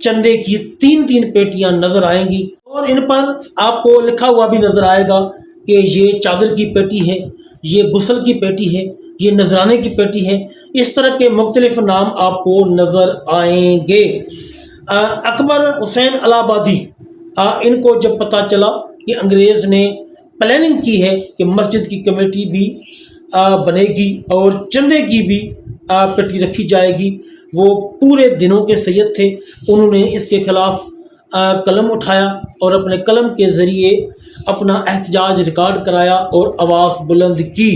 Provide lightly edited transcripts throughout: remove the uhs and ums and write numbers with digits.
چندے کی 3 پیٹیاں نظر آئیں گی اور ان پر آپ کو لکھا ہوا بھی نظر آئے گا کہ یہ چادر کی پیٹی ہے، یہ غسل کی پیٹی ہے، یہ نذرانے کی پیٹی ہے۔ اس طرح کے مختلف نام آپ کو نظر آئیں گے۔ اکبر حسین الہ آبادی، ان کو جب پتہ چلا کہ انگریز نے پلاننگ کی ہے کہ مسجد کی کمیٹی بھی بنے گی اور چندے کی بھی پیٹی رکھی جائے گی، وہ پورے دنوں کے سید تھے، انہوں نے اس کے خلاف قلم اٹھایا اور اپنے قلم کے ذریعے اپنا احتجاج ریکارڈ کرایا اور آواز بلند کی۔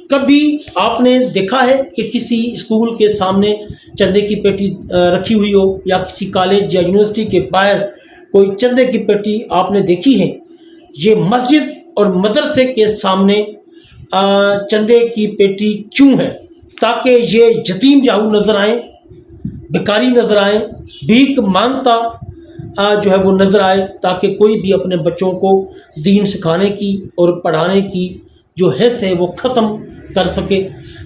کبھی آپ نے دیکھا ہے کہ کسی اسکول کے سامنے چندے کی پیٹی رکھی ہوئی ہو، یا کسی کالج یا یونیورسٹی کے باہر کوئی چندے کی پیٹی آپ نے دیکھی ہے؟ یہ مسجد اور مدرسے کے سامنے چندے کی پیٹی کیوں ہے؟ تاکہ یہ یتیم جاؤ نظر آئیں، بھکاری نظر آئیں، بھیک مانگتا جو ہے وہ نظر آئے، تاکہ کوئی بھی اپنے بچوں کو دین سکھانے کی اور پڑھانے کی جو حص ہے وہ ختم کر سکے۔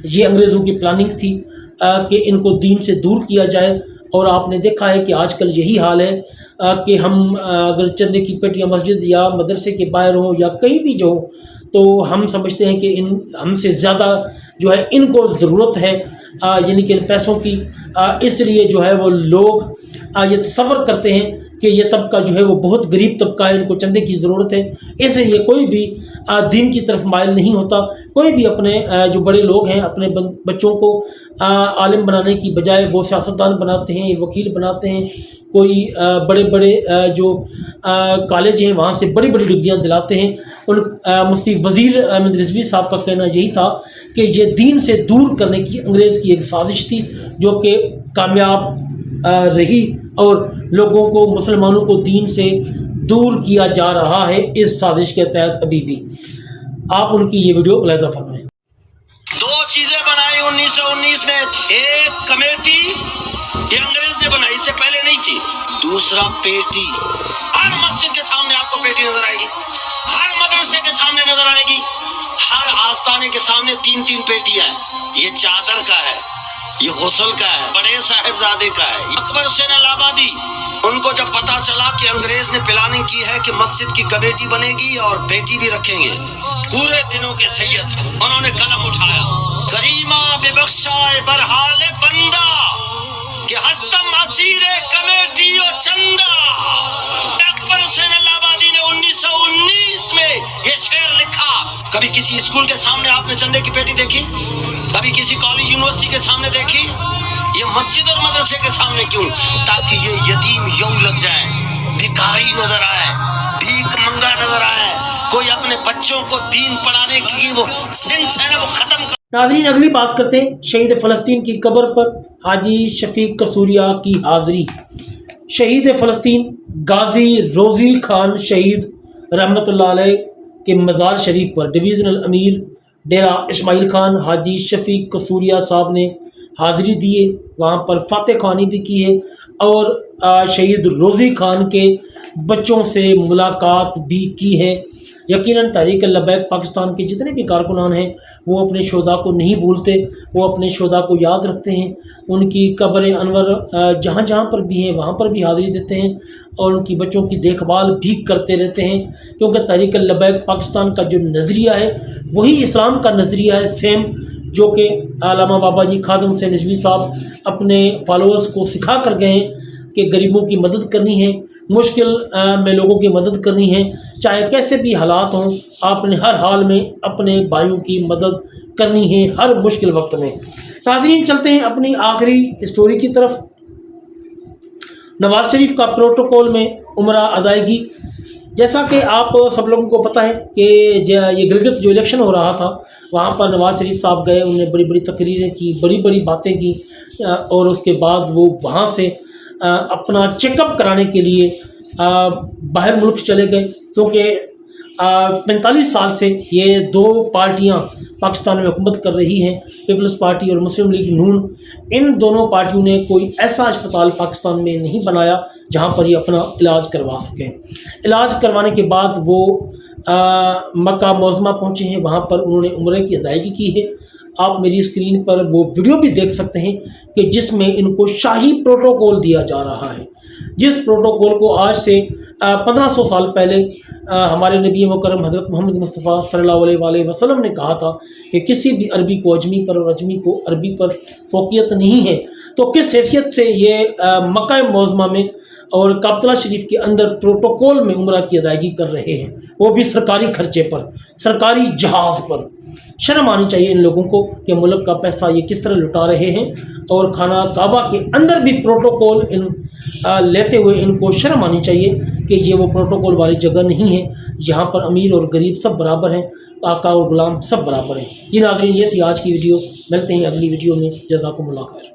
یہ انگریزوں کی پلاننگ تھی کہ ان کو دین سے دور کیا جائے، اور آپ نے دیکھا ہے کہ آج کل یہی حال ہے کہ ہم اگر چندے کی پیٹیاں مسجد یا مدرسے کے باہر ہوں یا کہیں بھی جو ہو، تو ہم سمجھتے ہیں کہ ہم سے زیادہ جو ہے ان کو ضرورت ہے، یعنی کہ پیسوں کی، اس لیے جو ہے وہ لوگ یہ تصور کرتے ہیں کہ یہ طبقہ جو ہے وہ بہت غریب طبقہ ہے، ان کو چندے کی ضرورت ہے، اس لیے کوئی بھی دین کی طرف مائل نہیں ہوتا۔ کوئی بھی اپنے جو بڑے لوگ ہیں اپنے بچوں کو عالم بنانے کی بجائے وہ سیاستدان بناتے ہیں، وکیل بناتے ہیں، کوئی بڑے بڑے جو کالج ہیں وہاں سے بڑی بڑی ڈگریاں دلاتے ہیں۔ مفتی وزیر احمد رضوی صاحب کا کہنا یہی تھا کہ یہ دین سے دور کرنے کی انگریز کی ایک سازش تھی، جو کہ کامیاب رہی، اور لوگوں کو، مسلمانوں کو دین سے دور کیا جا رہا ہے اس سازش کے تحت ابھی بھی۔ آپ ان کی یہ ویڈیو ملاحظہ فرمائیں۔ 2 چیزیں بنائی 1919 میں، ایک کمیٹی یہ انگریز نے بنائی، اس سے پہلے نہیں تھی، دوسرا پیٹی۔ ہر مسجد کے سامنے آپ کو پیٹی نظر آئے گی، ہر مدرسے کے سامنے نظر آئے گی، ہر آستانے کے سامنے 3 پیٹیاں ہیں۔ یہ چادر کا ہے، یہ غسل کا ہے، بڑے صاحبزادے کا ہے۔ اکبر حسین الہ آبادی، ان کو جب پتا چلا کہ انگریز نے پلاننگ کی ہے کہ مسجد کی کمیٹی بنے گی اور پیٹی بھی رکھیں گے، پورے دنوں کے سید انہوں نے قلم اٹھایا، کریمہ بے بخشائے برحال بندہ کہ ہستم اسیر کمیٹی و چندہ۔ اکبر حسین الہ آبادی نے 1919 میں یہ شعر لکھا۔ کبھی کسی اسکول کے سامنے آپ نے چندے کی پیٹی دیکھی؟ کبھی کسی کالج یونیورسٹی کے سامنے دیکھی؟ یہ مسجد اور مدرسے کے سامنے کیوں؟ تاکہ یہ یتیم یوں لگ جائیں، بھکاری نظر آئے، بھیک منگا نظر آئے، کوئی اپنے بچوں کو دین پڑھانے کی وہ سنس ہے نا وہ ختم کر۔ ناظرین، اگلی بات کرتے ہیں شہید فلسطین کی قبر پر حاجی شفیق قصوریہ کی حاضری۔ شہید فلسطین غازی روزی خان شہید رحمۃ اللہ علیہ کے مزار شریف پر ڈویژنل امیر ڈیرہ اسماعیل خان حاجی شفیق قصوریہ صاحب نے حاضری دی ہے، وہاں پر فاتح خوانی بھی کی ہے، اور شہید روزی خان کے بچوں سے ملاقات بھی کی ہے۔ یقیناً تحریک لبیک پاکستان کے جتنے بھی کارکنان ہیں وہ اپنے شہداء کو نہیں بھولتے، وہ اپنے شہداء کو یاد رکھتے ہیں، ان کی قبر انور جہاں جہاں پر بھی ہیں وہاں پر بھی حاضری دیتے ہیں، اور ان کی بچوں کی دیکھ بھال بھی کرتے رہتے ہیں، کیونکہ تحریک لبیک پاکستان کا جو نظریہ ہے وہی اسلام کا نظریہ ہے، سیم، جو کہ علامہ بابا جی خادم حسین رضوی صاحب اپنے فالوورز کو سکھا کر گئے ہیں کہ غریبوں کی مدد کرنی ہے، مشکل میں لوگوں کی مدد کرنی ہے، چاہے کیسے بھی حالات ہوں، آپ نے ہر حال میں اپنے بھائیوں کی مدد کرنی ہے ہر مشکل وقت میں۔ ناظرین، چلتے ہیں اپنی آخری اسٹوری کی طرف۔ نواز شریف کا پروٹوکول میں عمرہ ادائیگی۔ جیسا کہ آپ سب لوگوں کو پتہ ہے کہ یہ گلگت جو الیکشن ہو رہا تھا وہاں پر نواز شریف صاحب گئے، انہوں نے بڑی بڑی تقریریں کی، بڑی بڑی باتیں کی، اور اس کے بعد وہ وہاں سے اپنا چیک اپ کرانے کے لیے باہر ملک چلے گئے، کیونکہ 45 سال سے یہ 2 پارٹیاں پاکستان میں حکومت کر رہی ہیں، پیپلز پارٹی اور مسلم لیگ نون۔ ان دونوں پارٹیوں نے کوئی ایسا اسپتال پاکستان میں نہیں بنایا جہاں پر یہ اپنا علاج کروا سکیں۔ علاج کروانے کے بعد وہ مکہ معظمہ پہنچے ہیں، وہاں پر انہوں نے عمرے کی ادائیگی کی ہے، آپ میری اسکرین پر وہ ویڈیو بھی دیکھ سکتے ہیں کہ جس میں ان کو شاہی پروٹوکول دیا جا رہا ہے، جس پروٹوکول کو آج سے 1500 سال پہلے ہمارے نبی مکرم حضرت محمد مصطفیٰ صلی اللہ علیہ وآلہ وسلم نے کہا تھا کہ کسی بھی عربی کو اجمی پر اور اجمی کو عربی پر فوقیت نہیں ہے۔ تو کس حیثیت سے یہ مکہ معظمہ میں اور کعبۃ اللہ شریف کے اندر پروٹوکول میں عمرہ کی ادائیگی کر رہے ہیں، وہ بھی سرکاری خرچے پر، سرکاری جہاز پر۔ شرم آنی چاہیے ان لوگوں کو کہ ملک کا پیسہ یہ کس طرح لٹا رہے ہیں، اور خانہ کعبہ کے اندر بھی پروٹوکول لیتے ہوئے ان کو شرم آنی چاہیے کہ یہ وہ پروٹوکول والی جگہ نہیں ہے، یہاں پر امیر اور غریب سب برابر ہیں، آقا اور غلام سب برابر ہیں۔ جی ناظرین، یہ تھی آج کی ویڈیو، ملتے ہیں اگلی ویڈیو میں، جزاکم اللہ خیر۔